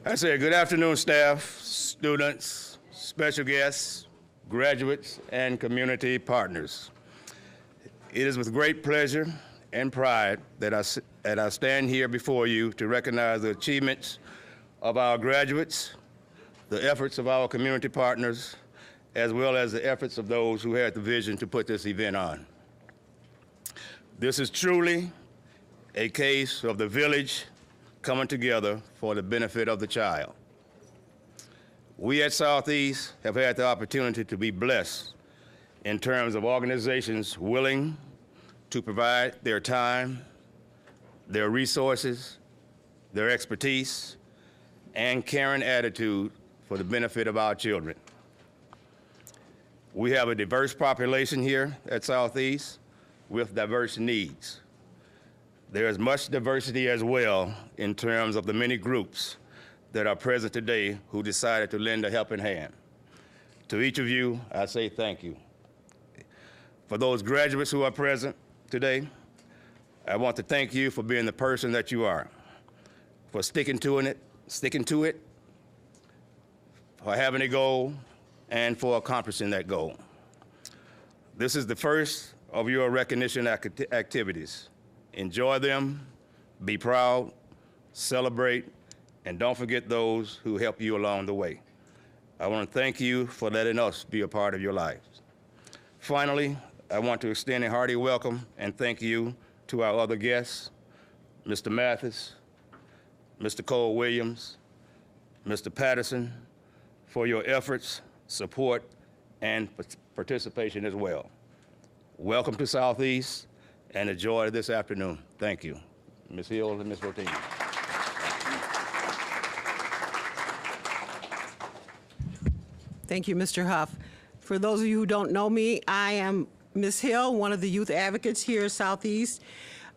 I say good afternoon, staff, students, special guests, graduates, and community partners. It is with great pleasure and pride that I stand here before you to recognize the achievements of our graduates, the efforts of our community partners, as well as the efforts of those who had the vision to put this event on. This is truly a case of the village coming together for the benefit of the child. We at Southeast have had the opportunity to be blessed in terms of organizations willing to provide their time, their resources, their expertise, and caring attitude for the benefit of our children. We have a diverse population here at Southeast with diverse needs. There is much diversity as well in terms of the many groups that are present today who decided to lend a helping hand. To each of you, I say thank you. For those graduates who are present today, I want to thank you for being the person that you are, for sticking to it, for having a goal, and for accomplishing that goal. This is the first of your recognition activities. Enjoy them, be proud, celebrate, and don't forget those who help you along the way. I want to thank you for letting us be a part of your lives. Finally, I want to extend a hearty welcome and thank you to our other guests, Mr. Mathis, Mr. Cole Williams, Mr. Patterson, for your efforts, support, and participation as well. Welcome to Southeast, and enjoy this afternoon. Thank you. Ms. Hill and Ms. Rotini. Thank you, Mr. Huff. For those of you who don't know me, I am Ms. Hill, one of the youth advocates here at Southeast.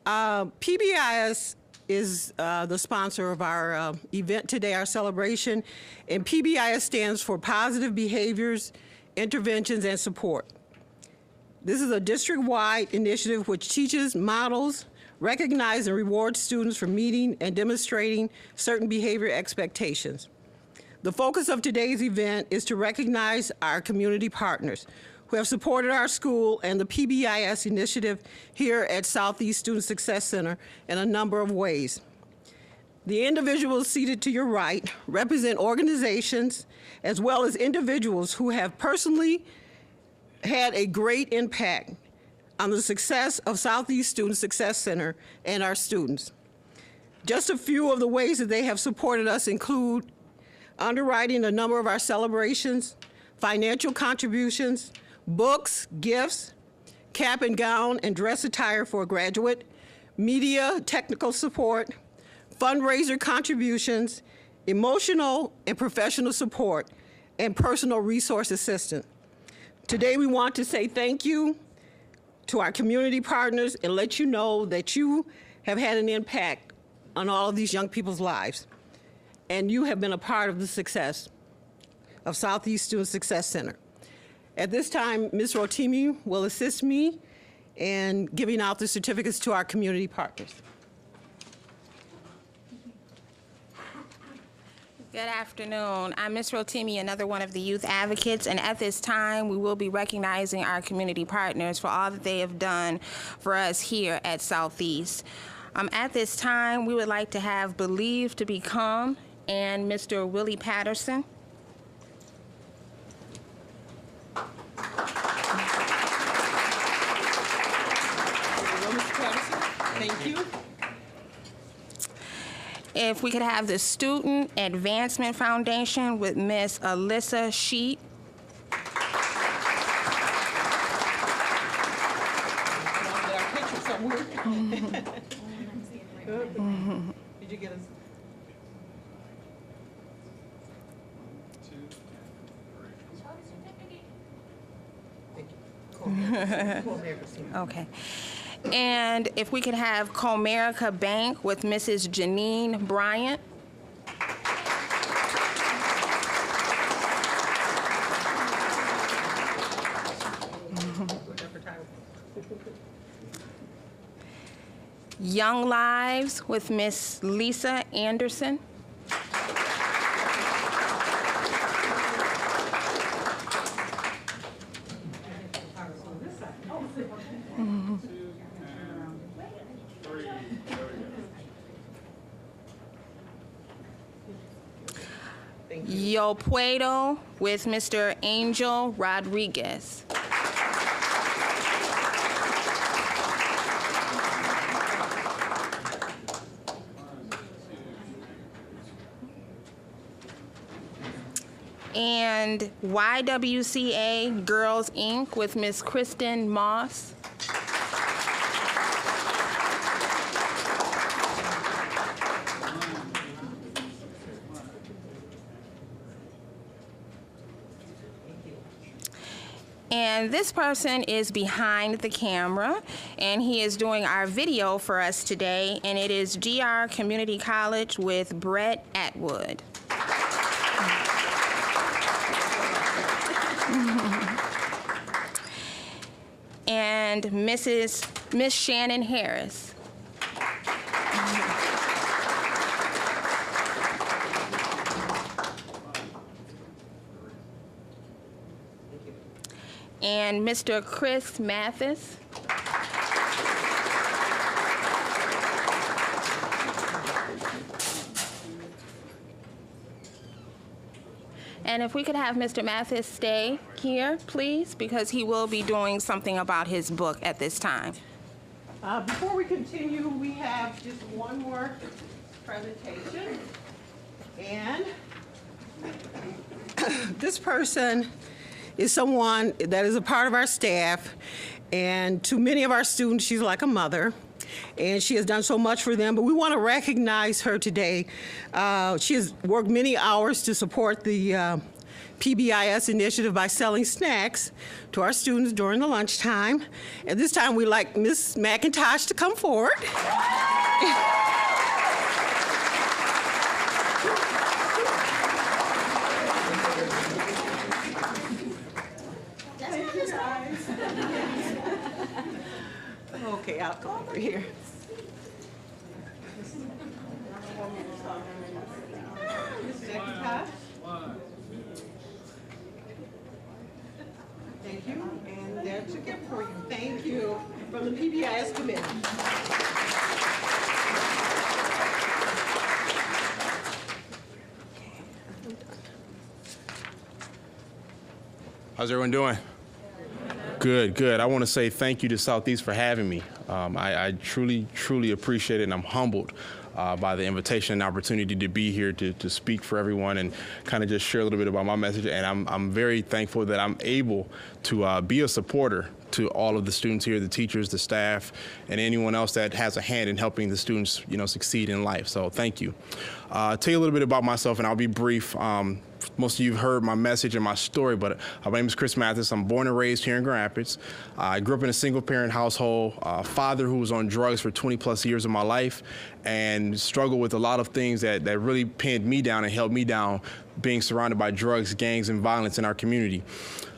PBIS is the sponsor of our event today, our celebration, and PBIS stands for Positive Behaviors, Interventions, and Support. This is a district-wide initiative which teaches, models, recognizes, and rewards students for meeting and demonstrating certain behavior expectations. The focus of today's event is to recognize our community partners who have supported our school and the PBIS initiative here at Southeast Student Success Center in a number of ways. The individuals seated to your right represent organizations as well as individuals who have personally had a great impact on the success of Southeast Student Success Center and our students. Just a few of the ways that they have supported us include underwriting a number of our celebrations, financial contributions, books, gifts, cap and gown and dress attire for a graduate, media, technical support, fundraiser contributions, emotional and professional support, and personal resource assistance. Today we want to say thank you to our community partners and let you know that you have had an impact on all of these young people's lives. And you have been a part of the success of Southeast Student Success Center. At this time, Ms. Rotimi will assist me in giving out the certificates to our community partners. Good afternoon. I'm Ms. Rotimi, another one of the youth advocates, and at this time, we will be recognizing our community partners for all that they have done for us here at Southeast. At this time, we would like to have Believe to Become and Mr. Willie Patterson. Thank you. If we could have the Student Advancement Foundation with Miss Alyssa Sheet. Did you get us? Okay. And if we could have Comerica Bank with Mrs. Janine Bryant. Young Lives with Miss Lisa Anderson. Yo Puedo with Mr. Angel Rodriguez. And YWCA Girls Inc. with Miss Kristen Moss. And this person is behind the camera, and he is doing our video for us today, and it is GR Community College with Brett Atwood. And Miss Shannon Harris. And Mr. Chris Mathis. And if we could have Mr. Mathis stay here, please, because he will be doing something about his book at this time. Before we continue, we have just one more presentation. And this person is someone that is a part of our staff, and to many of our students, she's like a mother, and she has done so much for them, but we want to recognize her today. She has worked many hours to support the PBIS initiative by selling snacks to our students during the lunchtime. And this time, we'd like Ms. McIntosh to come forward. Okay, I'll come over here. Thank you, and that's a gift for you. Thank you from the PBIS committee. How's everyone doing? Good, good. I want to say thank you to Southeast for having me. I truly, truly appreciate it, and I'm humbled by the invitation and opportunity to be here to speak for everyone and kind of just share a little bit about my message. And I'm very thankful that I'm able to be a supporter to all of the students here, the teachers, the staff, and anyone else that has a hand in helping the students, succeed in life. So thank you. I'll tell you a little bit about myself, and I'll be brief. Most of you have heard my message and my story, but my name is Chris Mathis. I'm born and raised here in Grand Rapids. I grew up in a single-parent household, a father who was on drugs for 20-plus years of my life and struggled with a lot of things that really pinned me down and held me down, being surrounded by drugs, gangs, and violence in our community.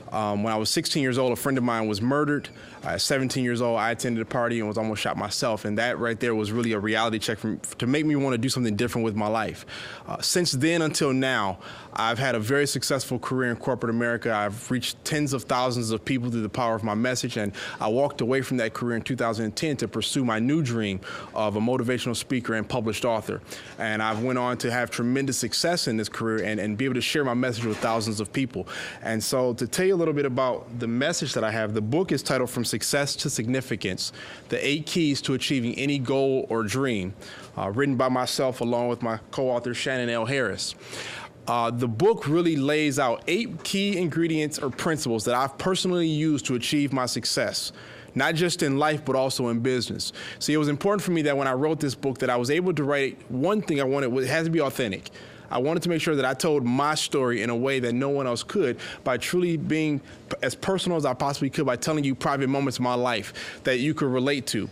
When I was 16 years old, a friend of mine was murdered. At 17 years old, I attended a party and was almost shot myself, and that right there was really a reality check to make me want to do something different with my life. Since then until now, I've had a very successful career in corporate America. I've reached tens of thousands of people through the power of my message, and I walked away from that career in 2010 to pursue my new dream of a motivational speaker and published author. And I've went on to have tremendous success in this career and be able to share my message with thousands of people. And so to tell you a little bit about the message that I have, the book is titled From Success to Significance, The 8 Keys to Achieving Any Goal or Dream, written by myself along with my co-author Shannon L. Harris. The book really lays out 8 key ingredients or principles that I've personally used to achieve my success, not just in life, but also in business. See, it was important for me that when I wrote this book that I was able to write one thing I wanted, it has to be authentic. I wanted to make sure that I told my story in a way that no one else could by truly being as personal as I possibly could by telling you private moments of my life that you could relate to.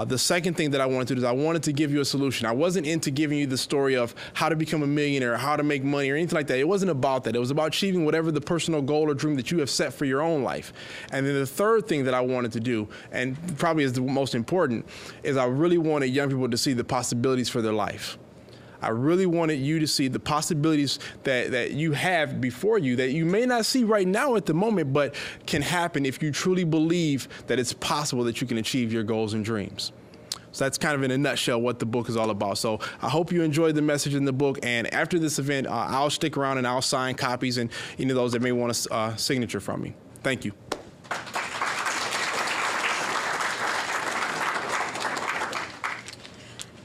The second thing that I wanted to do is I wanted to give you a solution. I wasn't into giving you the story of how to become a millionaire, how to make money, or anything like that. It wasn't about that. It was about achieving whatever the personal goal or dream that you have set for your own life. And then the third thing that I wanted to do, and probably is the most important, is I really wanted young people to see the possibilities for their life. I really wanted you to see the possibilities that you have before you that you may not see right now at the moment, but can happen if you truly believe that it's possible that you can achieve your goals and dreams. So that's kind of in a nutshell what the book is all about. So I hope you enjoyed the message in the book. And after this event, I'll stick around and I'll sign copies and any of those that may want a signature from me. Thank you.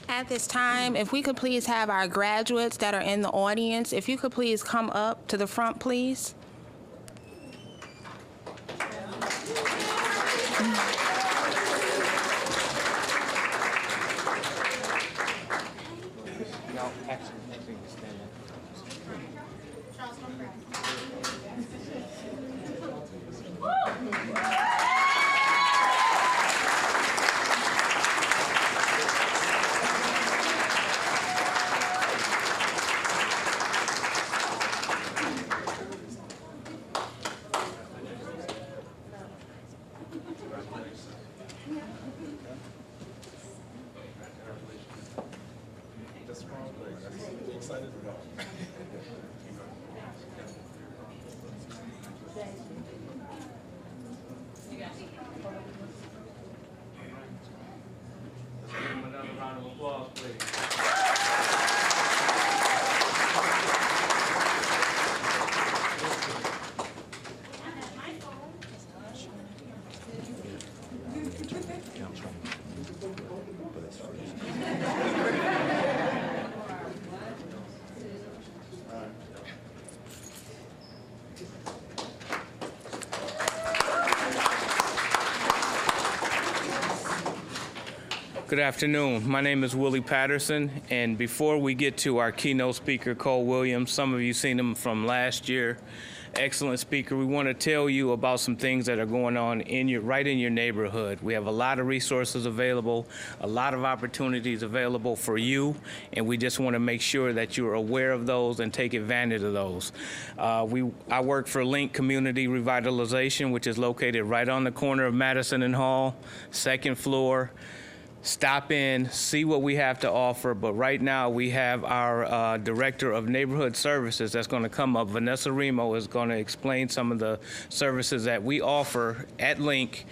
At this time, if we could please have our graduates that are in the audience, if you could please come up to the front, please. Good afternoon. My name is Willie Patterson, and before we get to our keynote speaker, Cole Williams, some of you seen him from last year, excellent speaker, we want to tell you about some things that are going on right in your neighborhood. We have a lot of resources available, a lot of opportunities available for you, and we just want to make sure that you're aware of those and take advantage of those. I work for Link Community Revitalization, which is located right on the corner of Madison and Hall, second floor. Stop in, see what we have to offer, but right now we have our Director of Neighborhood Services that's going to come up. Vanessa Remo is going to explain some of the services that we offer at Link,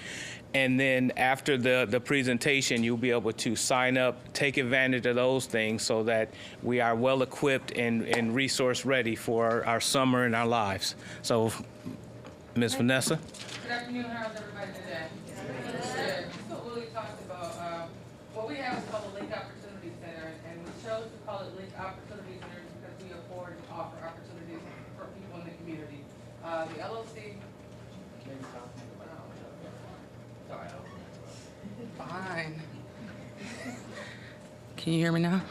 and then after the presentation, you'll be able to sign up, take advantage of those things so that we are well equipped and resource ready for our summer and our lives. So, Ms. Vanessa. Good afternoon. How's everybody today? Good. So Willie talked about what we have is called the Link Opportunity Center, and we chose to call it Link Opportunity Center because we afford and offer opportunities for people in the community. The LOC. Fine. Can you hear me now?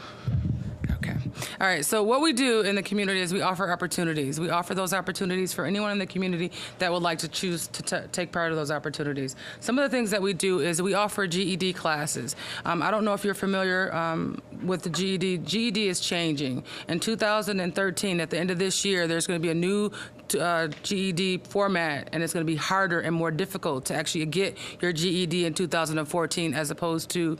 Okay. All right. So what we do in the community is we offer opportunities. We offer those opportunities for anyone in the community that would like to choose to take part of those opportunities. Some of the things that we do is we offer GED classes. I don't know if you're familiar with the GED. GED is changing. In 2013, at the end of this year, there's going to be a new GED format, and it's going to be harder and more difficult to actually get your GED in 2014 as opposed to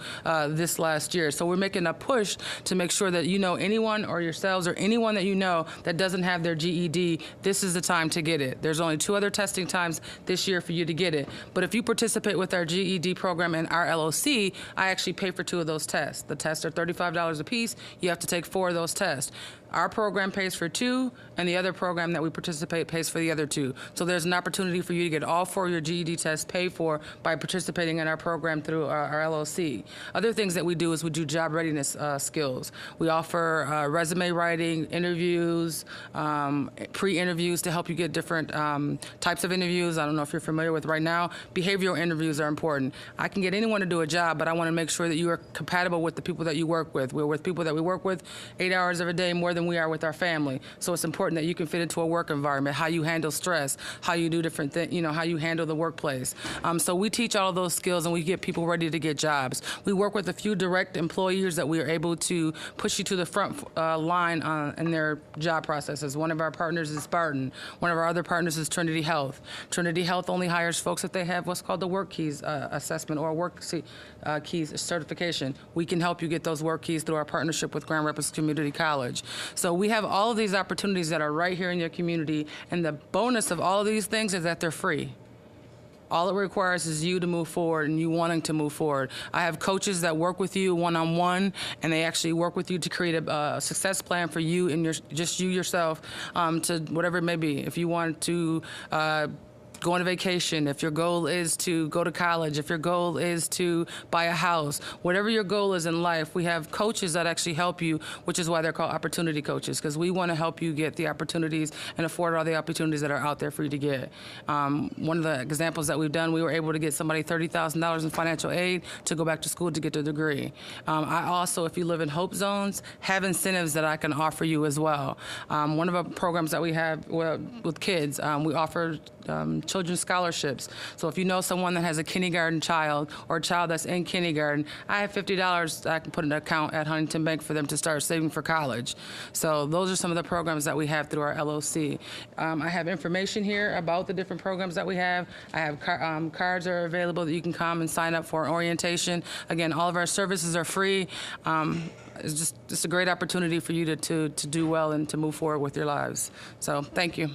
this last year. So we're making a push to make sure that you know anyone or yourselves or anyone that you know that doesn't have their GED, this is the time to get it. There's only 2 other testing times this year for you to get it. But if you participate with our GED program and our LOC, I actually pay for 2 of those tests. The tests are $35 a piece. You have to take 4 of those tests. Our program pays for 2, and the other program that we participate pays for the other 2. So there's an opportunity for you to get all 4 of your GED tests paid for by participating in our program through our LOC. Other things that we do is we do job readiness skills. We offer resume writing, interviews, pre-interviews to help you get different types of interviews. I don't know if you're familiar with right now. Behavioral interviews are important. I can get anyone to do a job, but I want to make sure that you are compatible with the people that you work with. We're with people that we work with 8 hours every day, more than we are with our family. So it's important that you can fit into a work environment, how you handle stress, how you do different things, how you handle the workplace. So we teach all of those skills, and we get people ready to get jobs. We work with a few direct employers that we are able to push you to the front line in their job processes. One of our partners is Spartan. One of our other partners is Trinity Health. Trinity Health only hires folks if they have what's called the Work Keys assessment or Work Keys certification. We can help you get those Work Keys through our partnership with Grand Rapids Community College. So we have all of these opportunities that are right here in your community, and the bonus of all of these things is that they're free. All it requires is you to move forward and you wanting to move forward. I have coaches that work with you one-on-one, and they actually work with you to create a success plan for you and just you yourself, to whatever it may be. If you want to go on a vacation, if your goal is to go to college, if your goal is to buy a house, whatever your goal is in life, we have coaches that actually help you, which is why they're called opportunity coaches, because we want to help you get the opportunities and afford all the opportunities that are out there for you to get. One of the examples that we've done, we were able to get somebody $30,000 in financial aid to go back to school to get their degree. I also, if you live in hope zones, have incentives that I can offer you as well. One of our programs that we have with kids, we offer children's scholarships. So if you know someone that has a kindergarten child or a child that's in kindergarten, I have $50 that I can put in an account at Huntington Bank for them to start saving for college. So those are some of the programs that we have through our LOC. I have information here about the different programs that we have. I have cards are available that you can come and sign up for orientation. Again, all of our services are free. It's just a great opportunity for you to do well and to move forward with your lives. So thank you.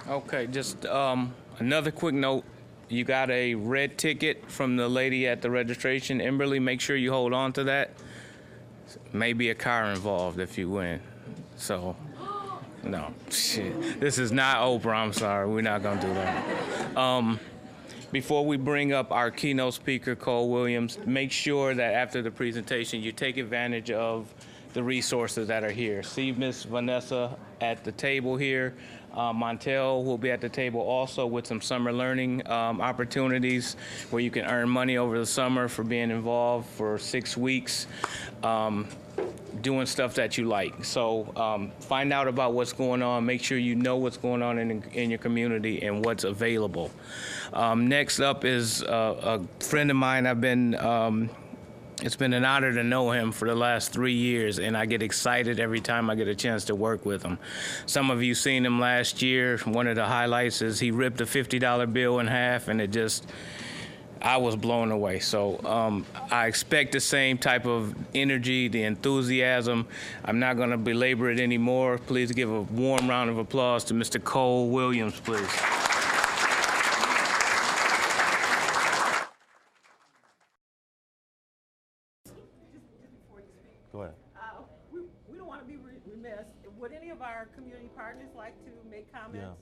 Okay, just another quick note. You got a red ticket from the lady at the registration. Emberly, make sure you hold on to that. Maybe a car involved if you win. So, no, shit. This is not Oprah, I'm sorry. We're not gonna do that. Before we bring up our keynote speaker, Cole Williams, make sure that after the presentation, you take advantage of the resources that are here. See Miss Vanessa at the table here. Montel will be at the table also with some summer learning opportunities where you can earn money over the summer for being involved for 6 weeks, doing stuff that you like. So find out about what's going on. Make sure you know what's going on in your community and what's available. Next up is a friend of mine. It's been an honor to know him for the last 3 years, and I get excited every time I get a chance to work with him. Some of you seen him last year. One of the highlights is he ripped a $50 bill in half, and I was blown away. So I expect the same type of energy, the enthusiasm. I'm not going to belabor it anymore. Please give a warm round of applause to Mr. Cole Williams, please. Go ahead. We don't want to be remiss. Would any of our community partners like to make comments?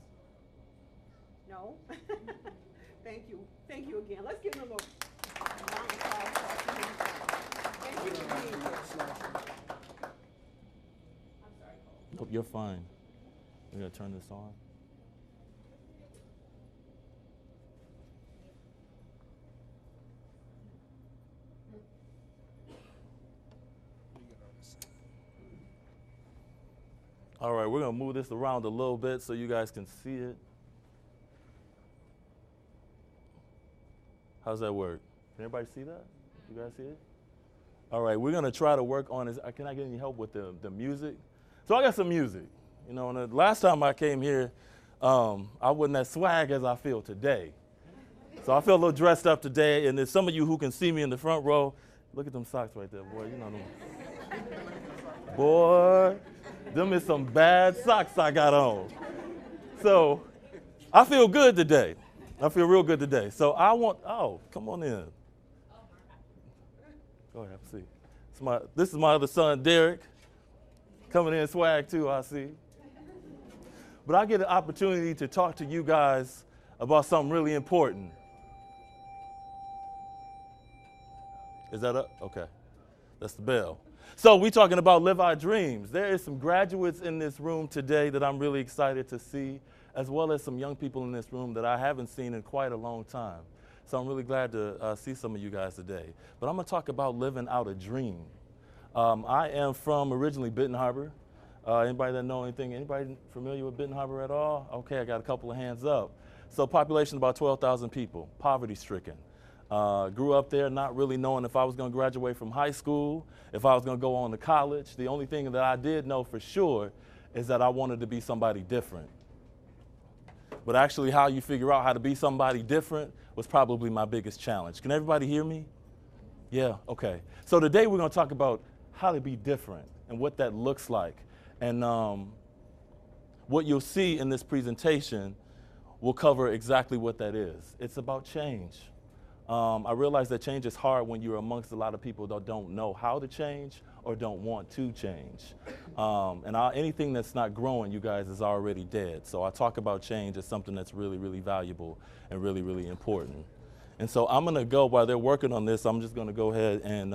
Yeah. No? Thank you. Thank you again. Let's give them a round of applause. Thank you for being here. I'm sorry, Cole. Nope, you're fine. We're going to turn this on. All right, we're going to move this around a little bit so you guys can see it. How's that work? Can everybody see that? You guys see it? All right, we're going to try to work on this. Can I get any help with the music? So I got some music. You know, and the last time I came here, I wasn't as swag as I feel today. So I feel a little dressed up today, and there's some of you who can see me in the front row. Look at them socks right there, boy. You know them. Boy. Them is some bad socks I got on. So I feel good today. I feel real good today. So come on in. Go ahead, have a seat. This is my other son, Derek. Coming in swag too, I see. But I get an opportunity to talk to you guys about something really important. Is that up? Okay. That's the bell. So we're talking about Live Our Dreams. There is some graduates in this room today that I'm really excited to see, as well as some young people in this room that I haven't seen in quite a long time. So I'm really glad to see some of you guys today. But I'm going to talk about living out a dream. I am from originally Benton Harbor. Anybody that know anything? Anybody familiar with Benton Harbor at all? Okay, I got a couple of hands up. So population about 12,000 people, poverty-stricken. Grew up there not really knowing if I was going to graduate from high school, if I was going to go on to college. The only thing that I did know for sure is that I wanted to be somebody different. But actually how you figure out how to be somebody different was probably my biggest challenge. Can everybody hear me? Yeah, okay. So today we're going to talk about how to be different and what that looks like. And what you'll see in this presentation will cover exactly what that is. It's about change. I realize that change is hard when you're amongst a lot of people that don't know how to change or don't want to change. Anything that's not growing, you guys, is already dead. So I talk about change as something that's really, really valuable and really, really important. And so I'm gonna go, while they're working on this, I'm just gonna go ahead and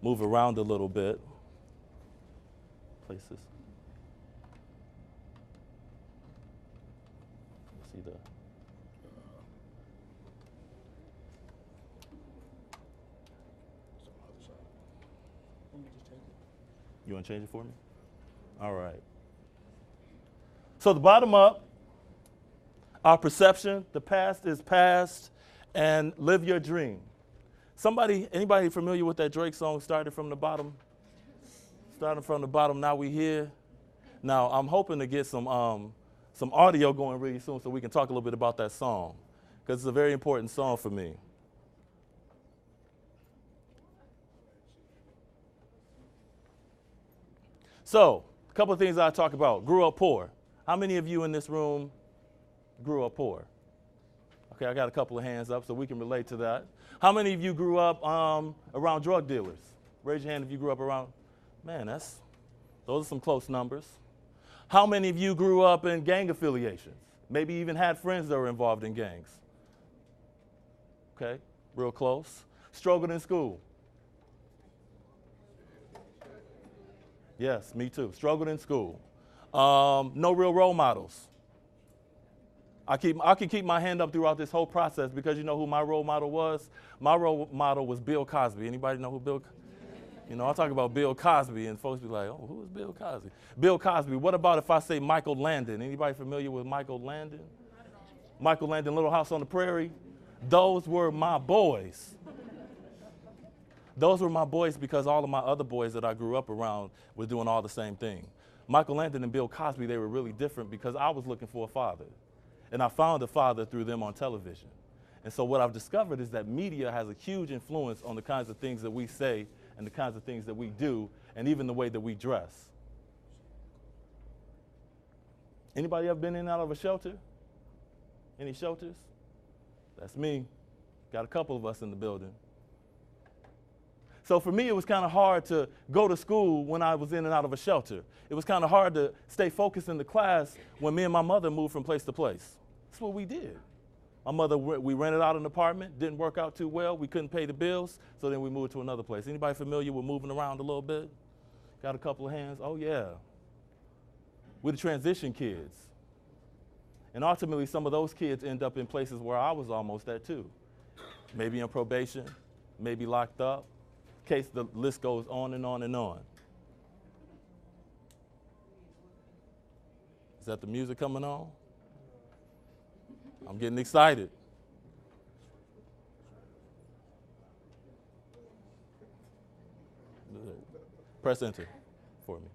move around a little bit. Places. See the. You want to change it for me? All right. So the bottom up, our perception, the past is past, and live your dream. Anybody familiar with that Drake song, Started from the Bottom? Starting from the bottom, now we here. Now, I'm hoping to get some audio going really soon so we can talk a little bit about that song, because it's a very important song for me. So, a couple of things I talk about. Grew up poor. How many of you in this room grew up poor? Okay, I got a couple of hands up so we can relate to that. How many of you grew up around drug dealers? Raise your hand if you grew up around. Man, those are some close numbers. How many of you grew up in gang affiliations? Maybe even had friends that were involved in gangs? Okay, real close. Struggled in school? Yes, me too. Struggled in school. No real role models. I can keep my hand up throughout this whole process because you know who my role model was? My role model was Bill Cosby. Anybody know who Bill Cosby? You know, I talk about Bill Cosby and folks be like, oh, who is Bill Cosby? Bill Cosby. What about if I say Michael Landon? Anybody familiar with Michael Landon? Michael Landon, Little House on the Prairie. Those were my boys. Those were my boys because all of my other boys that I grew up around were doing all the same thing. Michael Landon and Bill Cosby, they were really different because I was looking for a father. And I found a father through them on television. And so what I've discovered is that media has a huge influence on the kinds of things that we say and the kinds of things that we do and even the way that we dress. Anybody ever been in and out of a shelter? Any shelters? That's me. Got a couple of us in the building. So for me, it was kind of hard to go to school when I was in and out of a shelter. It was kind of hard to stay focused in the class when me and my mother moved from place to place. That's what we did. My mother, we rented out an apartment, didn't work out too well. We couldn't pay the bills, so then we moved to another place. Anybody familiar with moving around a little bit? Got a couple of hands? Oh, yeah. We're the transition kids. And ultimately, some of those kids end up in places where I was almost at too. Maybe in probation, maybe locked up. Case the list goes on and on and on. Is that the music coming on? I'm getting excited. Press enter for me.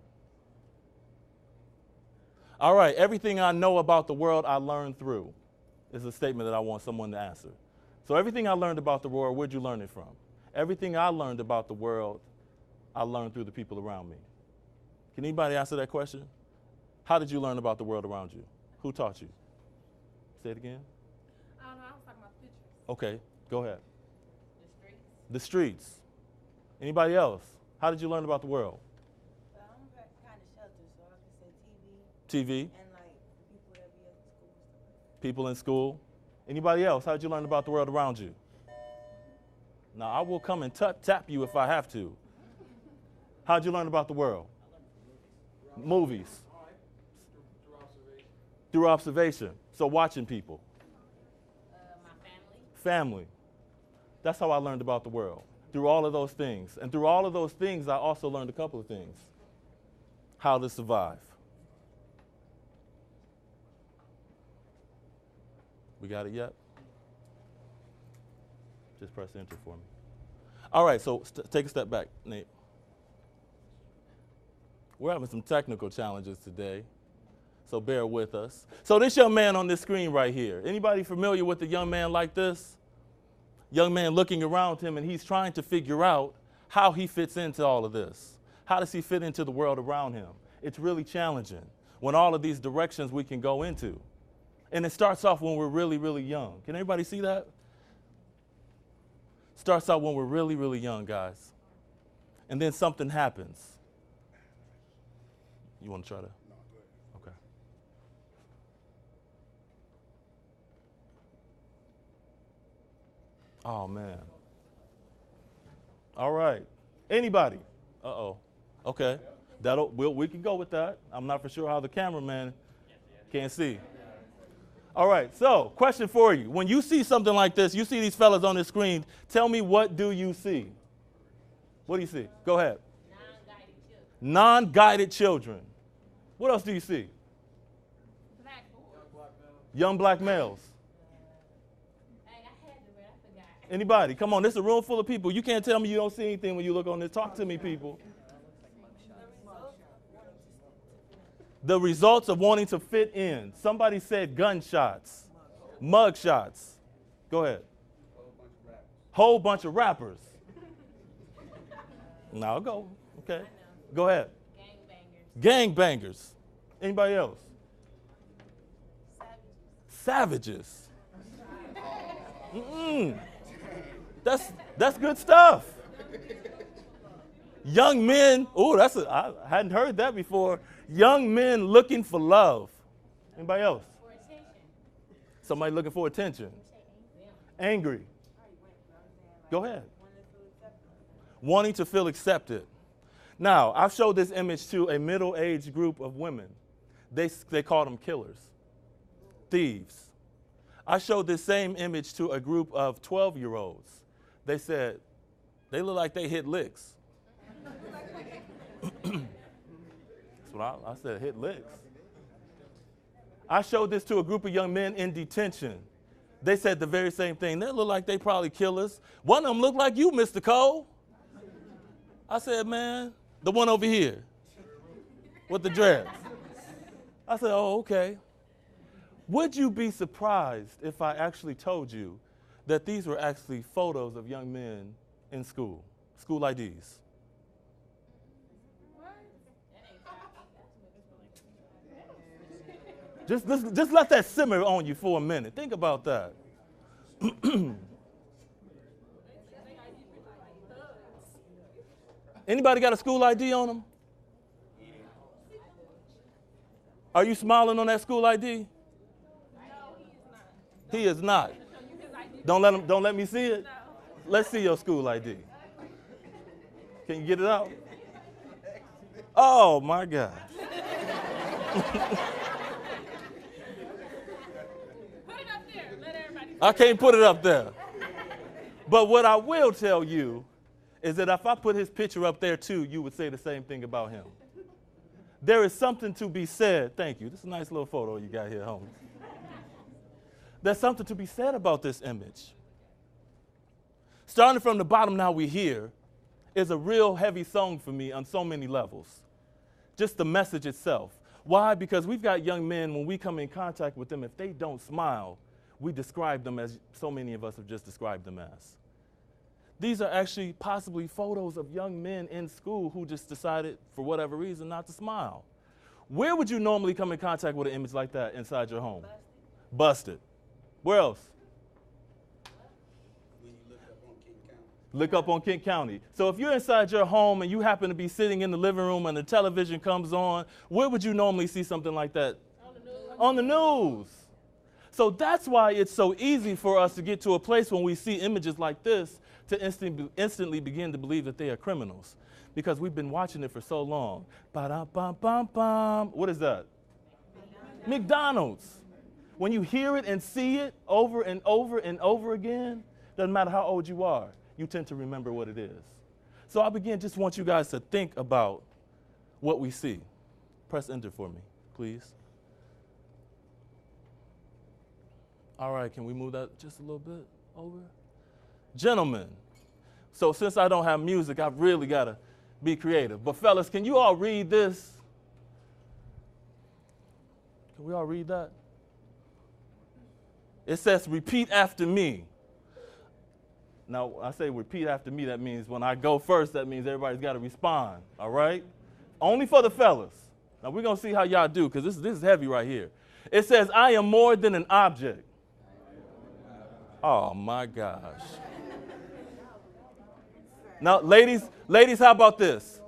All right, everything I know about the world I learned through is a statement that I want someone to answer. So everything I learned about the world, where'd you learn it from? Everything I learned about the world, I learned through the people around me. Can anybody answer that question? How did you learn about the world around you? Who taught you? Say it again. I don't know. I was talking about pictures. Okay, go ahead. The streets. The streets. Anybody else? How did you learn about the world? I'm kind of sheltered, so I can say TV. TV. And like people that be at school. People in school. Anybody else? How did you learn about the world around you? Now, I will come and tap you if I have to. How'd you learn about the world? Movies. Through observation. So watching people. My family. Family. That's how I learned about the world. Through all of those things. And through all of those things, I also learned a couple of things. How to survive. We got it yet? Just press enter for me. All right, so take a step back, Nate. We're having some technical challenges today, so bear with us. So this young man on this screen right here, anybody familiar with a young man like this? Young man looking around him, and he's trying to figure out how he fits into all of this. How does he fit into the world around him? It's really challenging. when all of these directions we can go into. And it starts off when we're really, really young. Can everybody see that? Starts out when we're really, really young, guys. And then something happens. You want to try to? No, go ahead. Okay. Oh, man. All right. Anybody? Uh-oh. Okay. We can go with that. I'm not for sure how the cameraman can see. All right. So, question for you. When you see something like this, you see these fellas on the screen, tell me, what do you see? What do you see? Go ahead. Non-guided children. What else do you see? Young black males. Anybody? Come on, this is a room full of people. You can't tell me you don't see anything when you look on this. Talk to me, people. The results of wanting to fit in. Somebody said gunshots, mug shots. Go ahead. Whole bunch of rappers. Now go. Okay. Go ahead. Gangbangers. Anybody else? Savages. That's good stuff. Young men. Oh, I hadn't heard that before. Young men looking for love. Anybody else? Somebody looking for attention. Angry. Go ahead. Wanting to feel accepted. Now, I've showed this image to a middle-aged group of women. They called them killers, thieves. I showed this same image to a group of 12-year-olds. They said, they look like they hit licks. That's what I said, hit licks. I showed this to a group of young men in detention. They said the very same thing. They look like they probably killers. One of them looked like you, Mr. Cole. I said, man, the one over here with the dreads. I said, oh, okay. Would you be surprised if I actually told you that these were actually photos of young men in school IDs? Just let that simmer on you for a minute. Think about that. Anybody got a school ID on them? Are you smiling on that school ID? No, he is not. He is not. Don't let me see it. No. Let's see your school ID. Can you get it out? Oh my God. Put it up there. Let everybody see. I can't put it up there. But what I will tell you is that if I put his picture up there too, you would say the same thing about him. There is something to be said. Thank you. This is a nice little photo you got here, homie. There's something to be said about this image. Starting from the bottom, Now We Here is a real heavy song for me on so many levels. Just the message itself. Why? Because we've got young men, when we come in contact with them, if they don't smile, we describe them as so many of us have just described them as. These are actually possibly photos of young men in school who just decided, for whatever reason, not to smile. Where would you normally come in contact with an image like that inside your home? Busted. Where else? When you look up on King County. Look up on Kent County. So if you're inside your home and you happen to be sitting in the living room and the television comes on, where would you normally see something like that? On the news. On the news. So that's why it's so easy for us to get to a place when we see images like this to instantly begin to believe that they are criminals, because we've been watching it for so long. Ba-dum-bum-bum-bum. What is that? McDonald's. When you hear it and see it over and over and over again, doesn't matter how old you are, you tend to remember what it is. So I just want you guys to think about what we see. Press enter for me, please. All right, can we move that just a little bit over? Gentlemen, so since I don't have music, I've really got to be creative. But fellas, can you all read this? Can we all read that? It says, repeat after me. Now, I say repeat after me, that means when I go first, that means everybody's got to respond, all right? Only for the fellas. Now we're going to see how y'all do because this is heavy right here. It says, I am more than an object. Oh, my gosh. Now, ladies, how about this?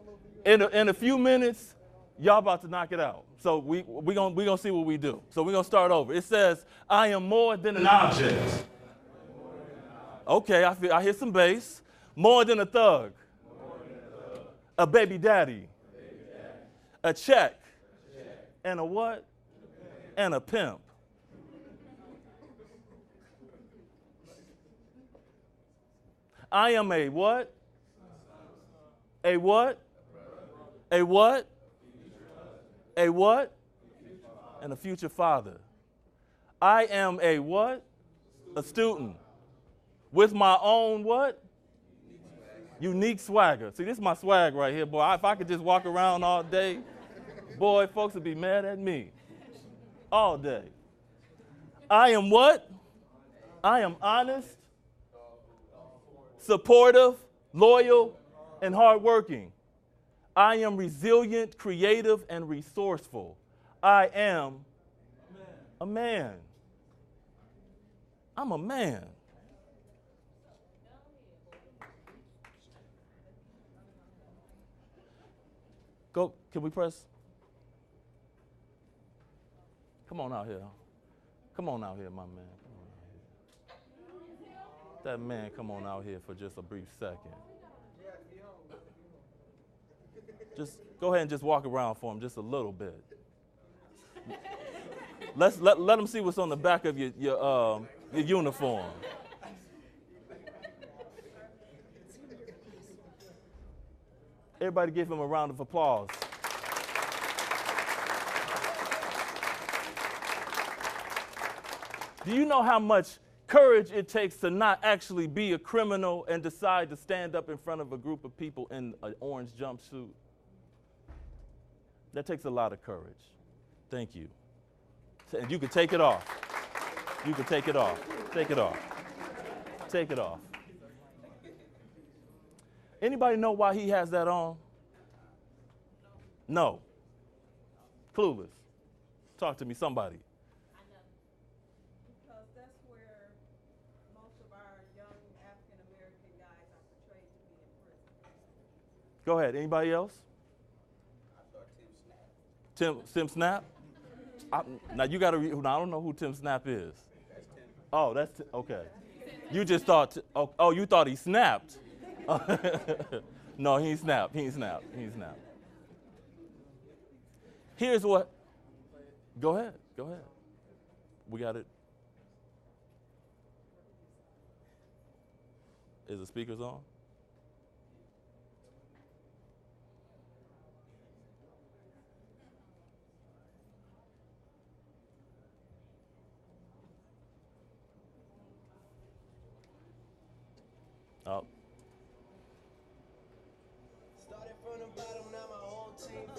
In a few minutes, y'all about to knock it out. So we gonna see what we do. So we're going to start over. It says, I am more than an object. Okay, I hear some bass. More than a thug. A baby daddy. A check. And a what? And a pimp. I am a what? A what? A what? A what? And a future father. I am a what? A student. With my own what? Unique swagger. See, this is my swag right here, boy. If I could just walk around all day, boy, folks would be mad at me. All day. I am what? I am honest, supportive, loyal, and hardworking. I am resilient, creative, and resourceful. I am a man. I'm a man. Go, can we press? Come on out here. Come on out here, my man. Come on out here. That man, come on out here for just a brief second. Just go ahead and just walk around for him just a little bit. Let him see what's on the back of your uniform. Everybody give him a round of applause. Do you know how much courage it takes to not actually be a criminal and decide to stand up in front of a group of people in an orange jumpsuit? That takes a lot of courage. Thank you. And you can take it off. You can take it off. Take it off. Take it off. Anybody know why he has that on? No. Clueless. Talk to me, somebody. I know. Because that's where most of our young African-American guys are portrayed to be in prison. Go ahead. Anybody else? Tim Snap? Now you got to I don't know who Tim Snap is. Oh, that's okay. You just thought, you thought he snapped. No, he ain't snapped. He ain't snapped. He ain't snapped. Here's what. Go ahead. Go ahead. We got it. Is the speakers on? Oh.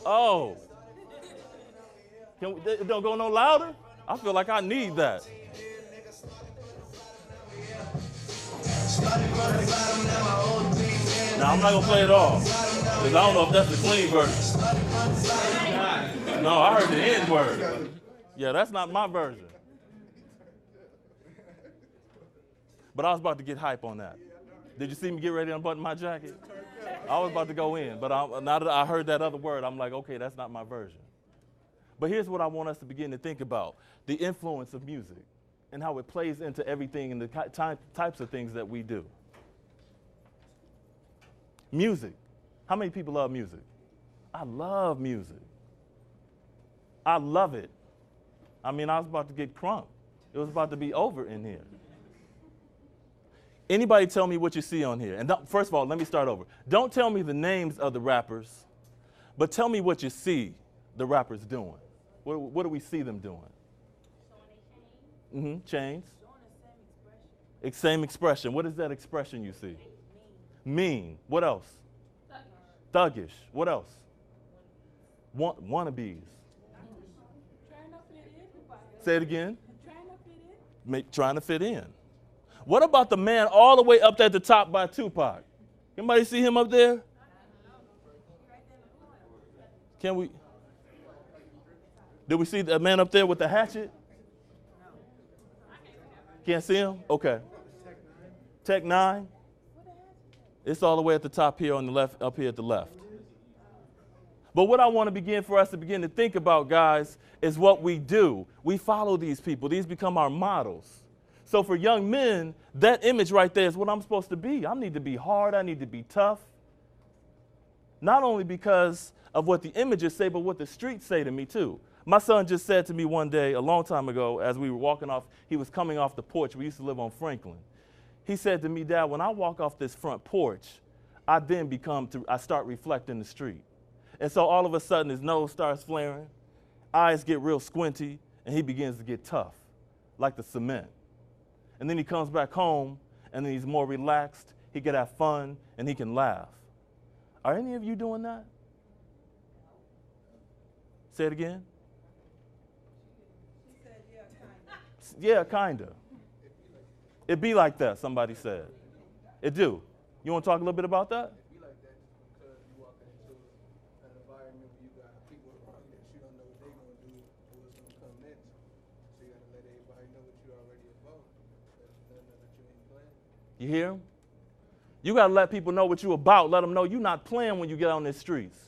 Oh. It don't go no louder? I feel like I need that. Now, I'm not going to play it all, because I don't know if that's the clean version. No, I heard the N word. Yeah, that's not my version. But I was about to get hype on that. Did you see me get ready to unbutton my jacket? I was about to go in, but now that I heard that other word, I'm like, okay, that's not my version. But here's what I want us to begin to think about: the influence of music and how it plays into everything and the types of things that we do. Music. How many people love music? I love music. I love it. I mean, I was about to get crunk. It was about to be over in here. Anybody tell me what you see on here? And first of all, let me start over. Don't tell me the names of the rappers, but tell me what you see the rappers doing. What do we see them doing? Mm-hmm. Chains. Same expression. What is that expression you see? Mean. What else? Thuggish. What else? Wannabes. Say it again. Trying to fit in. What about the man all the way up at the top by Tupac? Anybody see him up there? Can we? Did we see the man up there with the hatchet? Can't see him? Okay. Tech 9. It's all the way at the top here on the left, up here at the left. But what I want to begin for us to begin to think about, guys, is what we do. We follow these people. These become our models. So for young men, that image right there is what I'm supposed to be. I need to be hard. I need to be tough. Not only because of what the images say, but what the streets say to me too. My son just said to me one day, a long time ago, as we were walking off, he was coming off the porch. We used to live on Franklin. He said to me, Dad, when I walk off this front porch, I start reflecting the street. And so all of a sudden his nose starts flaring, eyes get real squinty, and he begins to get tough, like the cement. And then he comes back home, and then he's more relaxed, he can have fun, and he can laugh. Are any of you doing that? Say it again. She said, yeah, kind of. Yeah, kinda. It be like that, somebody said. It do. You want to talk a little bit about that? It be like that because you walk into an environment where you got people around you that you don't know what they're going to do or what's going to come next. So you got to let everybody know what you're already about. Let them know that you ain't playing. You hear him? You got to let people know what you're about. Let them know you're not playing when you get on the streets.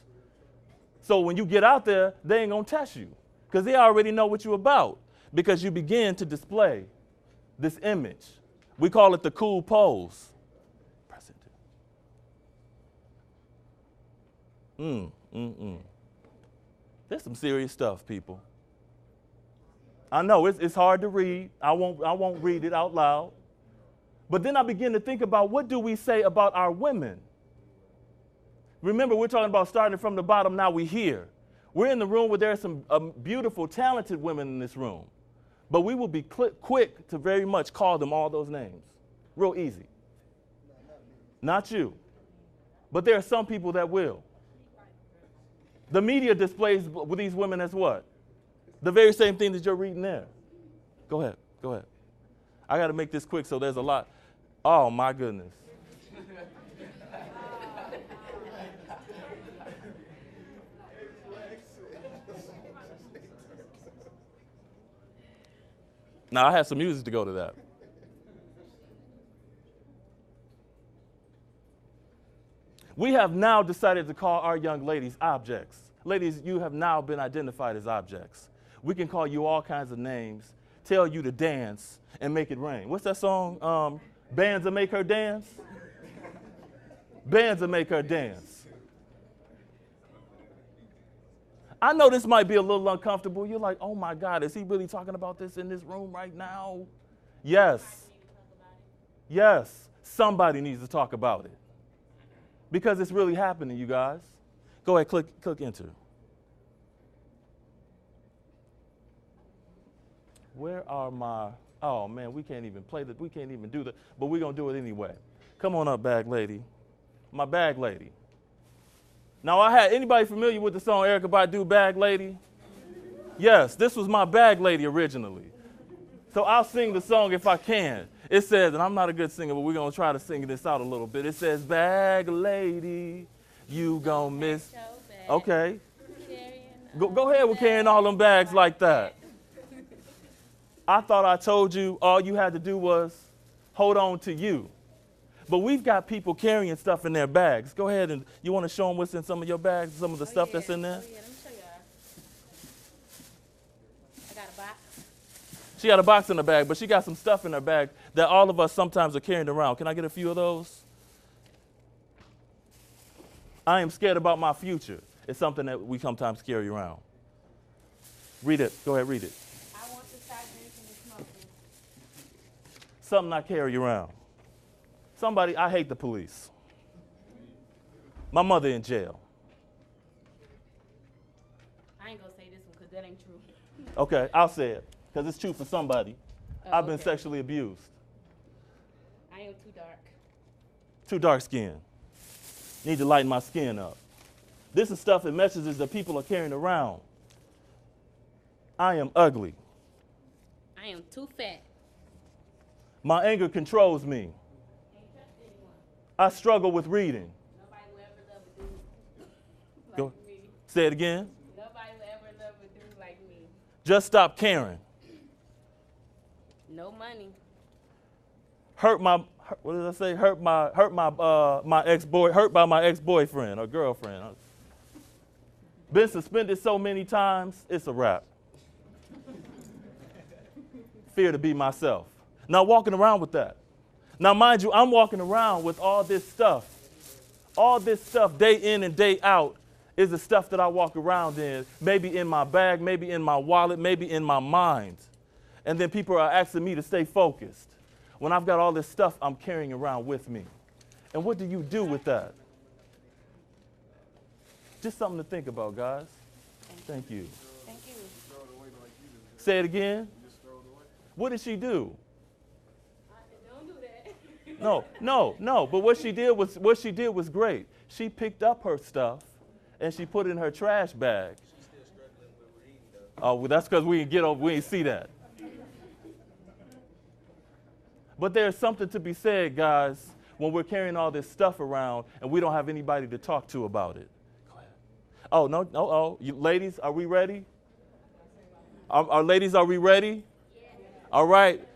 So when you get out there, they ain't going to test you because they already know what you're about because you begin to display this image. We call it the cool pose. Press it. There's some serious stuff, people. I know it's hard to read. I won't read it out loud. But then I begin to think about what do we say about our women? Remember, we're talking about starting from the bottom, now we're here. We're in the room where there are some beautiful, talented women in this room. But we will be quick to very much call them all those names. Real easy. Not you. But there are some people that will. The media displays with these women as what? The very same thing that you're reading there. Go ahead. Go ahead. I got to make this quick so there's a lot. Oh, my goodness. Now, I have some music to go to that. We have now decided to call our young ladies objects. Ladies, you have now been identified as objects. We can call you all kinds of names, tell you to dance, and make it rain. What's that song? Bands that make her dance? Bands that make her dance. I know this might be a little uncomfortable. You're like, oh my God, is he really talking about this in this room right now? Yes. Yes, somebody needs to talk about it. Because it's really happening, you guys. Go ahead, click enter. Where are my, oh man, we can't even play that, we can't even do that, but we're gonna do it anyway. Come on up, bag lady. My bag lady. Now anybody familiar with the song Erykah Badu, Bag Lady? Yes, this was my bag lady originally. So I'll sing the song if I can. It says, and I'm not a good singer, but we're gonna try to sing this out a little bit. It says, bag lady, you gon' miss. Okay. Go ahead with carrying all them bags like that. I thought I told you all you had to do was hold on to you. But we've got people carrying stuff in their bags. Go ahead and you want to show them what's in some of your bags, some of the stuff that's in there? Oh, yeah, let me show y'all. I got a box. She got a box in her bag, but she got some stuff in her bag that all of us sometimes are carrying around. Can I get a few of those? I am scared about my future. It's something that we sometimes carry around. Read it. Go ahead, read it. I want to start drinking and smoking. Something I carry around. Somebody, I hate the police. My mother in jail. I ain't gonna say this one because that ain't true. Okay, I'll say it because it's true for somebody. Oh, I've been okay. sexually abused. I am too dark. Too dark skin. Need to lighten my skin up. This is stuff and messages that people are carrying around. I am ugly. I am too fat. My anger controls me. Ain't trust anyone. I struggle with reading. Nobody will ever love a dude like Go. me. Say it again. Nobody will ever love a dude like me. Just stop caring. No money. Hurt by my ex-boyfriend or girlfriend. Been suspended so many times, it's a wrap. Fear to be myself. Now walking around with that. Now mind you, I'm walking around with all this stuff. All this stuff day in and day out is the stuff that I walk around in, maybe in my bag, maybe in my wallet, maybe in my mind. And then people are asking me to stay focused when I've got all this stuff I'm carrying around with me. And what do you do with that? Just something to think about, guys. Thank you. Thank you. Say it again. What did she do? Don't do that. No. But what she did was great. She picked up her stuff and she put it in her trash bag. She's still struggling with reading, though. Oh, well, that's because we didn't see that. But there's something to be said, guys, when we're carrying all this stuff around and we don't have anybody to talk to about it. Go ahead. Oh, no. Ladies, are we ready? Ladies, are we ready? All right.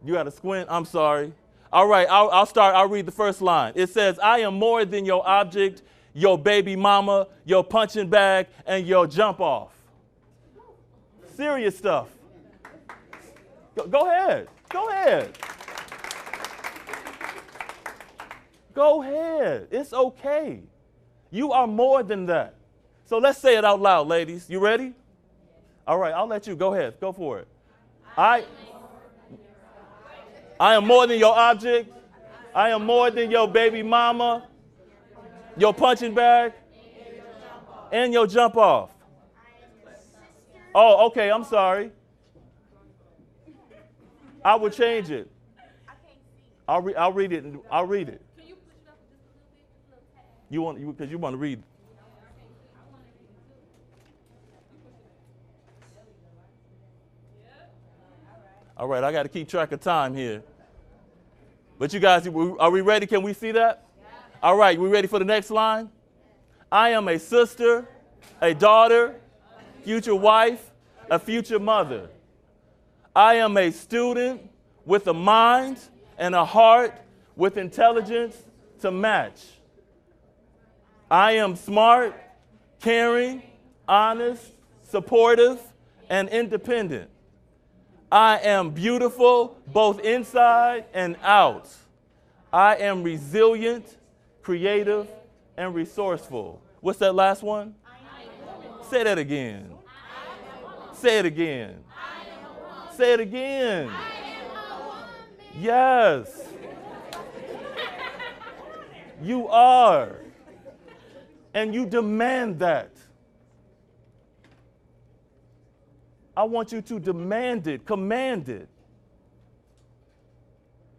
You got to squint? I'm sorry. All right, I'll start. I'll read the first line. It says, I am more than your object, your baby mama, your punching bag, and your jump off. Serious stuff. Go ahead. Go ahead. Go ahead. It's okay. You are more than that. So let's say it out loud, ladies. You ready? All right, I'll let you. Go ahead. Go for it. I am more than your object. I am more than your baby mama, your punching bag, and your jump off. Oh, okay, I'm sorry. I will change it. I'll read it. I'll read it. Can you push it up just a little bit? You want because you want to read. All right, I got to keep track of time here. But you guys, are we ready? Can we see that? Yeah. All right, we ready for the next line? I am a sister, a daughter, future wife, a future mother. I am a student with a mind and a heart with intelligence to match. I am smart, caring, honest, supportive, and independent. I am beautiful both inside and out. I am resilient, creative, and resourceful. What's that last one? Say that again. Say it again. Say it again. Yes. You are. And you demand that. I want you to demand it, command it.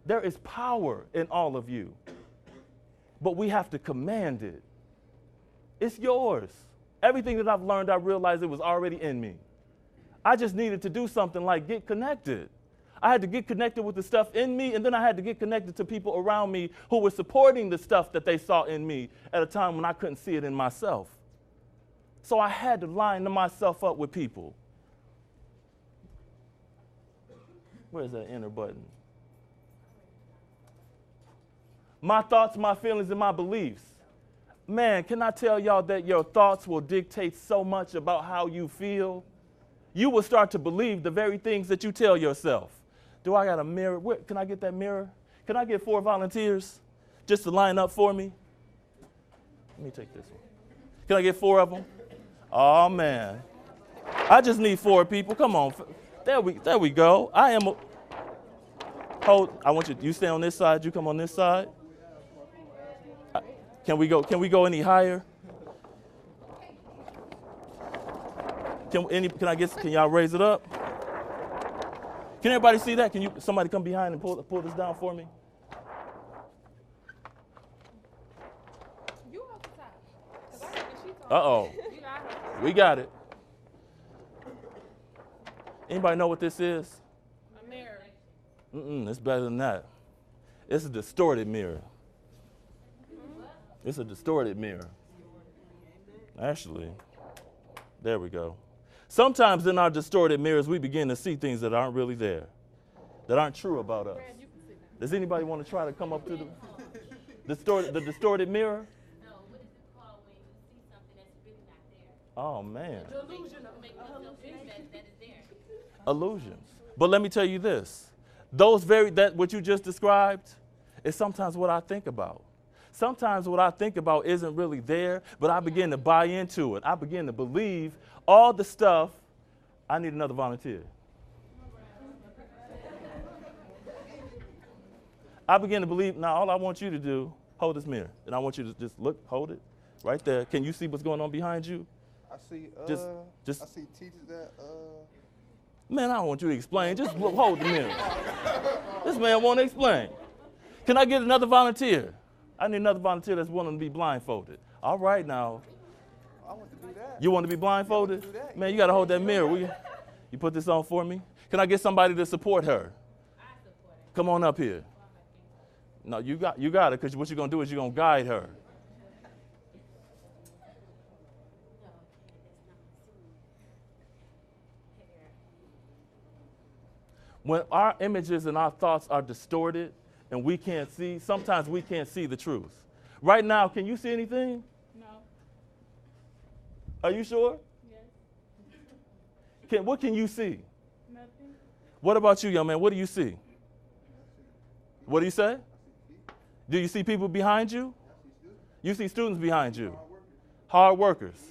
There is power in all of you, but we have to command it. It's yours. Everything that I've learned, I realized it was already in me. I just needed to do something like get connected. I had to get connected with the stuff in me, and then I had to get connected to people around me who were supporting the stuff that they saw in me at a time when I couldn't see it in myself. So I had to line myself up with people. Where's that enter button? My thoughts, my feelings, and my beliefs. Man, can I tell y'all that your thoughts will dictate so much about how you feel? You will start to believe the very things that you tell yourself. Do I got a mirror? Can I get that mirror? Can I get 4 volunteers just to line up for me? Let me take this one. Can I get 4 of them? Oh, man. I just need 4 people. Come on. There we go. I want you stay on this side, you come on this side. Can we go any higher? Can y'all raise it up? Can everybody see that? Can somebody come behind and pull this down for me? You off the top. 'Cause I think she's on. Uh-oh. You got her. We got it. Anybody know what this is? A mirror. It's better than that. It's a distorted mirror. It's a distorted mirror. Actually, there we go. Sometimes in our distorted mirrors, we begin to see things that aren't really there, that aren't true about us. Does anybody want to try to come up to the distorted mirror? No, what is it called when you see something that's really not there? Oh, man. Make yourself think that is there. Illusions. But let me tell you this. What you just described is sometimes what I think about. Sometimes what I think about isn't really there, but I begin to buy into it. I begin to believe all the stuff. I need another volunteer. I begin to believe, now all I want you to do, hold this mirror. And I want you to just look, hold it, right there. Can you see what's going on behind you? I see, Just I see teachers that, Man, I don't want you to explain. Just look, hold the mirror. This man won't explain. Can I get another volunteer? I need another volunteer that's willing to be blindfolded. All right now. I want to do that. You want to be blindfolded? do that. Man, you got to hold that mirror. You put this on for me? Can I get somebody to support her? Come on up here. No, you got it, because what you're going to do is you're going to guide her. When our images and our thoughts are distorted and we can't see, sometimes we can't see the truth. Right now, can you see anything? No. Are you sure? Yes. What can you see? Nothing. What about you, young man? What do you see? What do you say? Do you see people behind you? You see students behind you. Hard workers.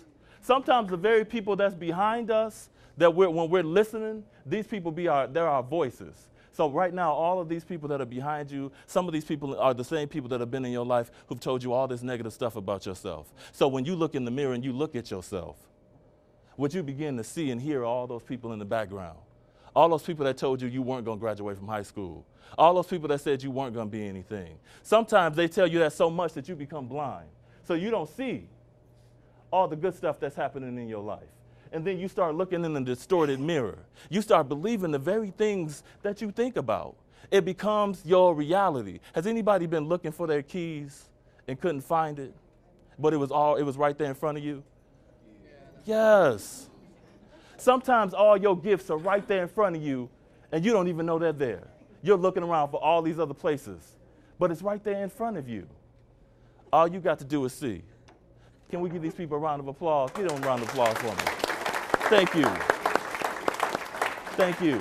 Sometimes the very people that's behind us, when we're listening, these people they're our voices. So right now, all of these people that are behind you, some of these people are the same people that have been in your life who've told you all this negative stuff about yourself. So when you look in the mirror and you look at yourself, what you begin to see and hear are all those people in the background. All those people that told you weren't going to graduate from high school. All those people that said you weren't going to be anything. Sometimes they tell you that so much that you become blind. So you don't see all the good stuff that's happening in your life. And then you start looking in the distorted mirror. You start believing the very things that you think about. It becomes your reality. Has anybody been looking for their keys and couldn't find it? But it was right there in front of you? Yes. Sometimes all your gifts are right there in front of you and you don't even know they're there. You're looking around for all these other places, but it's right there in front of you. All you got to do is see. Can we give these people a round of applause? Give them a round of applause for me. Thank you. Thank you.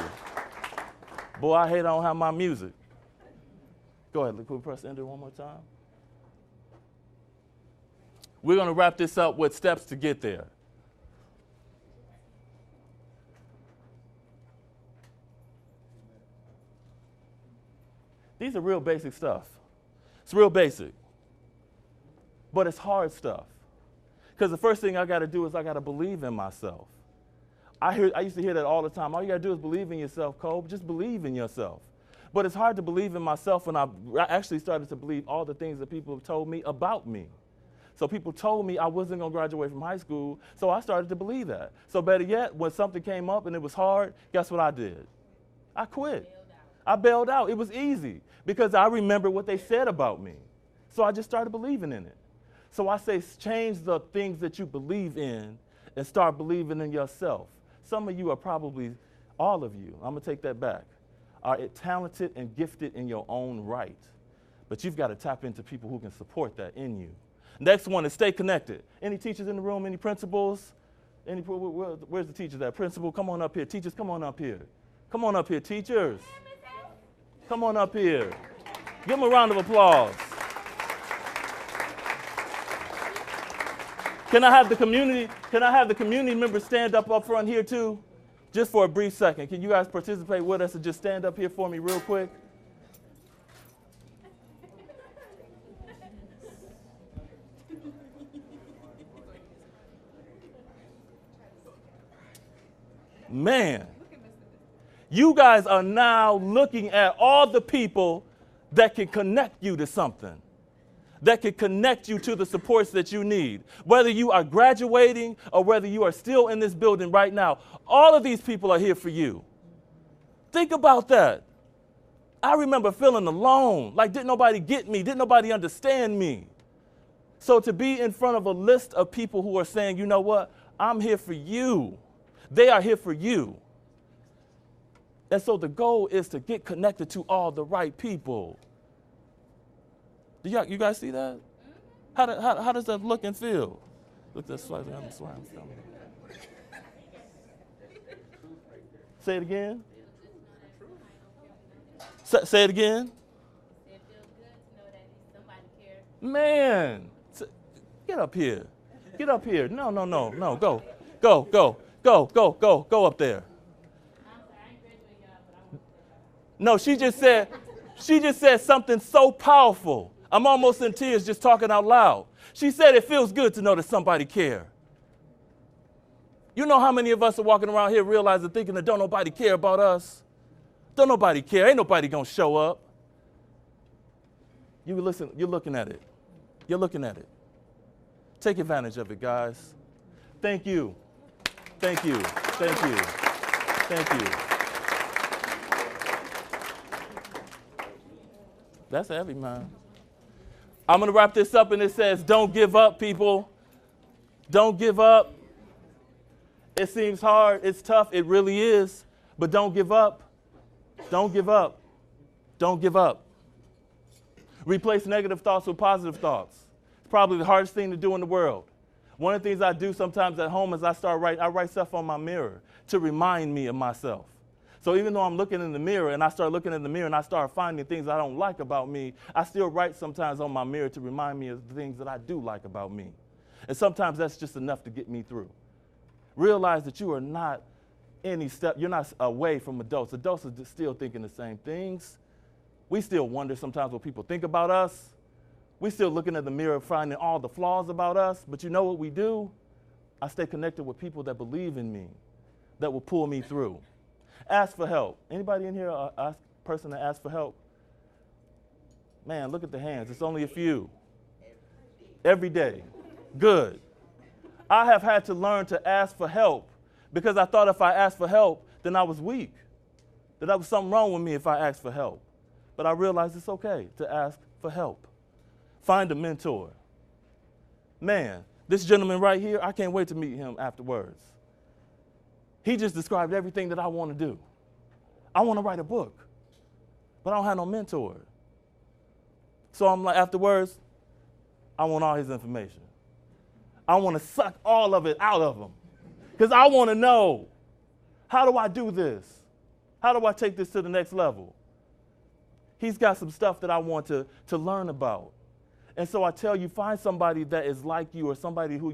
Boy, I hate I don't have my music. Go ahead, can we press enter one more time? We're going to wrap this up with steps to get there. These are real basic stuff. It's real basic. But it's hard stuff. Because the first thing I got to do is I got to believe in myself. I used to hear that all the time. All you got to do is believe in yourself, Cole. Just believe in yourself. But it's hard to believe in myself when I actually started to believe all the things that people have told me about me. So people told me I wasn't going to graduate from high school, so I started to believe that. So better yet, when something came up and it was hard, guess what I did? I quit. I bailed out. It was easy because I remembered what they said about me. So I just started believing in it. So I say change the things that you believe in and start believing in yourself. Some of you are probably, all of you, I'm going to take that back, are talented and gifted in your own right. But you've got to tap into people who can support that in you. Next one is stay connected. Any teachers in the room? Any principals? Where's the teachers at? Principal, come on up here. Teachers, come on up here. Come on up here, teachers. Come on up here. Give them a round of applause. Can I have the community members stand up front here too? Just for a brief second. Can you guys participate with us and just stand up here for me real quick? Man, you guys are now looking at all the people that can connect you to something, that can connect you to the supports that you need. Whether you are graduating or whether you are still in this building right now, all of these people are here for you. Think about that. I remember feeling alone, like didn't nobody get me, didn't nobody understand me. So to be in front of a list of people who are saying, you know what, I'm here for you. They are here for you. And so the goal is to get connected to all the right people. Do you guys see that? How does that look and feel? Look, that's slightly on the slime. Say it again. Say it again. It feels good to know that somebody cares. Man, get up here. Get up here. No. Go up there. No, she just said something so powerful. I'm almost in tears just talking out loud. She said it feels good to know that somebody cares. You know how many of us are walking around here realizing, thinking that don't nobody care about us? Don't nobody care. Ain't nobody gonna show up. You're looking at it. You're looking at it. Take advantage of it, guys. Thank you. Thank you. Thank you. Thank you. That's heavy, man. I'm going to wrap this up, and it says, don't give up, people. Don't give up. It seems hard. It's tough. It really is. But don't give up. Don't give up. Don't give up. Replace negative thoughts with positive thoughts. It's probably the hardest thing to do in the world. One of the things I do sometimes at home is I write stuff on my mirror to remind me of myself. So even though I'm looking in the mirror and I start looking in the mirror and I start finding things I don't like about me, I still write sometimes on my mirror to remind me of the things that I do like about me. And sometimes that's just enough to get me through. Realize that you are not you're not away from adults. Adults are still thinking the same things. We still wonder sometimes what people think about us. We still looking at the mirror finding all the flaws about us. But you know what we do? I stay connected with people that believe in me, that will pull me through. Ask for help. Anybody in here a person that asks for help? Man, look at the hands. It's only a few. Every day. Good. I have had to learn to ask for help because I thought if I asked for help, then I was weak, that there was something wrong with me if I asked for help. But I realized it's okay to ask for help. Find a mentor. Man, this gentleman right here, I can't wait to meet him afterwards. He just described everything that I want to do. I want to write a book, but I don't have no mentor. So I'm like, afterwards, I want all his information. I want to suck all of it out of him because I want to know, how do I do this? How do I take this to the next level? He's got some stuff that I want to learn about. And so I tell you, find somebody that is like you or somebody who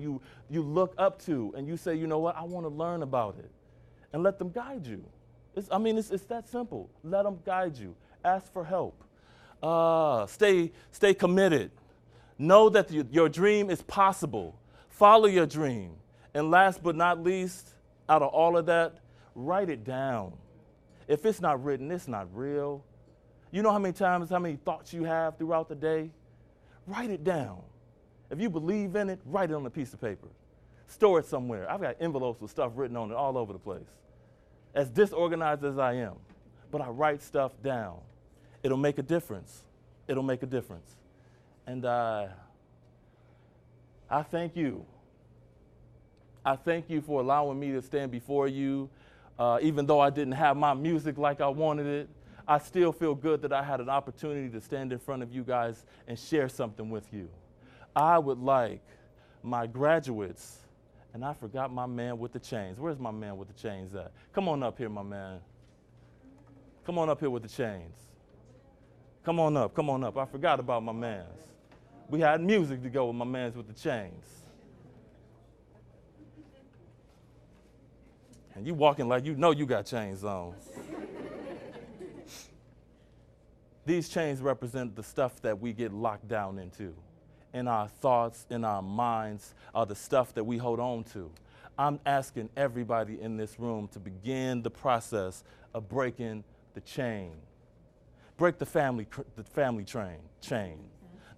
you look up to and you say, you know what, I want to learn about it. And let them guide you. It's that simple. Let them guide you. Ask for help. Stay committed. Know that your dream is possible. Follow your dream. And last but not least, out of all of that, write it down. If it's not written, it's not real. You know how many thoughts you have throughout the day? Write it down. If you believe in it, write it on a piece of paper. Store it somewhere. I've got envelopes with stuff written on it all over the place. As disorganized as I am, but I write stuff down. It'll make a difference. It'll make a difference. And I thank you. I thank you for allowing me to stand before you. Even though I didn't have my music like I wanted it, I still feel good that I had an opportunity to stand in front of you guys and share something with you. I would like my graduates, and I forgot my man with the chains. Where's my man with the chains at? Come on up here, my man. Come on up here with the chains. Come on up, come on up. I forgot about my mans. We had music to go with my mans with the chains. And you walking like you know you got chains on. These chains represent the stuff that we get locked down into. In our thoughts, in our minds, are the stuff that we hold on to. I'm asking everybody in this room to begin the process of breaking the chain. Break the family chain.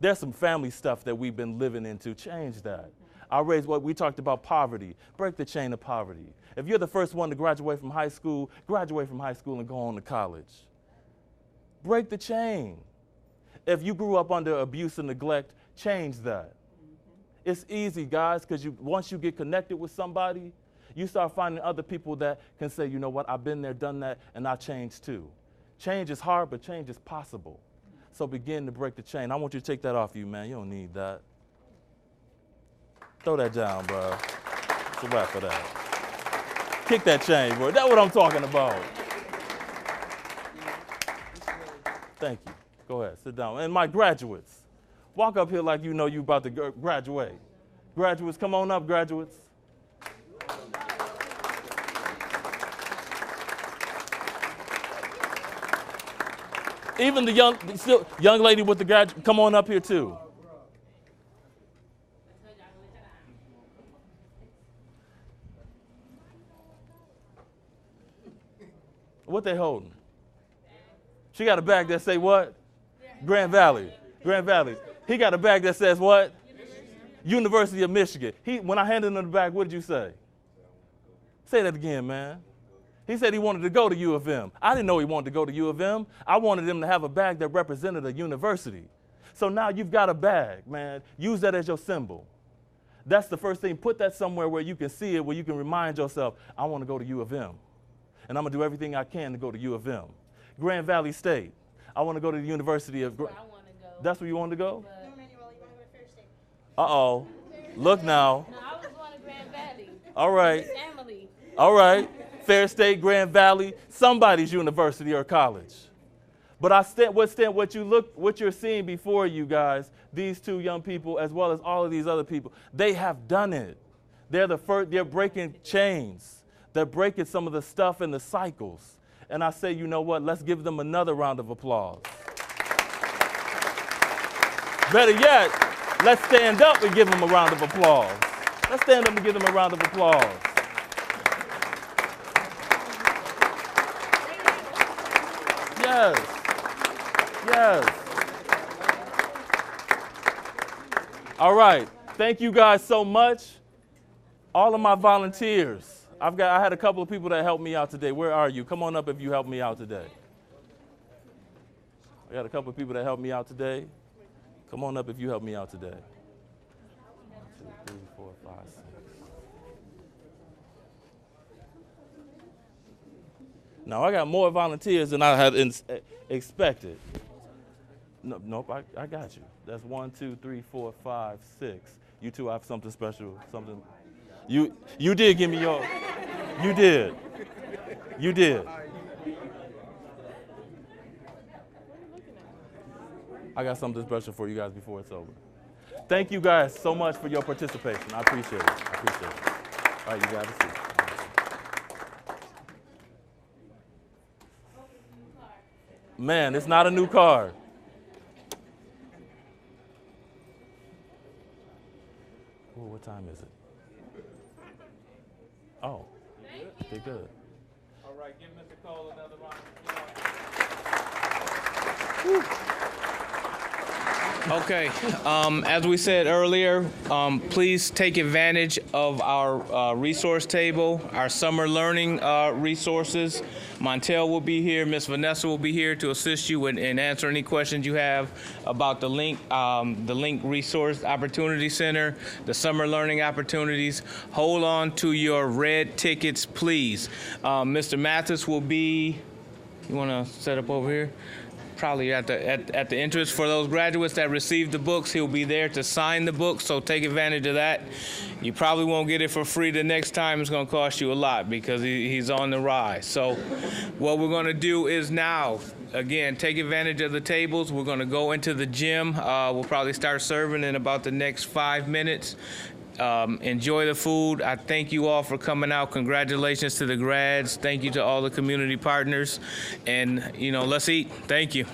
There's some family stuff that we've been living into. Change that. I'll raise what we talked about, poverty. Break the chain of poverty. If you're the first one to graduate from high school and go on to college. Break the chain. If you grew up under abuse and neglect, change that. It's easy, guys, because once you get connected with somebody, you start finding other people that can say, you know what, I've been there, done that, and I changed too. Change is hard, but change is possible. So begin to break the chain. I want you to take that off you, man. You don't need that. Throw that down, bro. It's a wrap for that. Kick that chain, bro. That's what I'm talking about. Thank you. Go ahead, sit down. And my graduates, walk up here like you know you about to graduate. Graduates, come on up, graduates. Even the young lady with the graduate, come on up here too. What they holding? She got a bag that say what? Grand Valley. Grand Valley. He got a bag that says what? University of Michigan. When I handed him the bag, what did you say? Say that again, man. He said he wanted to go to U of M. I didn't know he wanted to go to U of M. I wanted him to have a bag that represented a university. So now you've got a bag, man. Use that as your symbol. That's the first thing. Put that somewhere where you can see it, where you can remind yourself, I want to go to U of M. And I'm going to do everything I can to go to U of M. Grand Valley State. I want to go to the University of... That's where I want to go. That's where you want to go? No, Manuel, you want to go to Fair State. Uh-oh. Look now. No, I was going to Grand Valley. All right. Family. All right. Fair State, Grand Valley, somebody's university or college. But what you're seeing before you guys, these two young people, as well as all of these other people, they have done it. They're breaking chains. They're breaking some of the stuff and the cycles. And I say, you know what? Let's give them another round of applause. Better yet, let's stand up and give them a round of applause. Let's stand up and give them a round of applause. Yes. Yes. All right. Thank you guys so much. All of my volunteers. I had a couple of people that helped me out today. Where are you? Come on up if you helped me out today. I got a couple of people that helped me out today. Come on up if you helped me out today. 1, 2, 3, 4, 5, 6. Now, I got more volunteers than I had expected. Nope, I got you. That's 1, 2, 3, 4, 5, 6. You two have something special, something. You did give me your, you did. You did. I got something special for you guys before it's over. Thank you guys so much for your participation. I appreciate it. I appreciate it. All right, you guys have a seat. Man, it's not a new card. Oh, what time is it? Oh, okay, good. All right, give Mr. Cole another round of applause. Okay, as we said earlier, please take advantage of our resource table, our summer learning resources. Montel will be here, Miss Vanessa will be here to assist you and answer any questions you have about the Link Resource Opportunity Center, the summer learning opportunities. Hold on to your red tickets, please. Mr. Mathis will be, you wanna set up over here? Probably at the entrance. For those graduates that received the books, he'll be there to sign the books, so take advantage of that. You probably won't get it for free the next time. It's going to cost you a lot because he's on the rise. So what we're going to do is now, again, take advantage of the tables. We're going to go into the gym. We'll probably start serving in about the next 5 minutes. Enjoy the food. I thank you all for coming out. Congratulations to the grads. Thank you to all the community partners. And, let's eat. Thank you.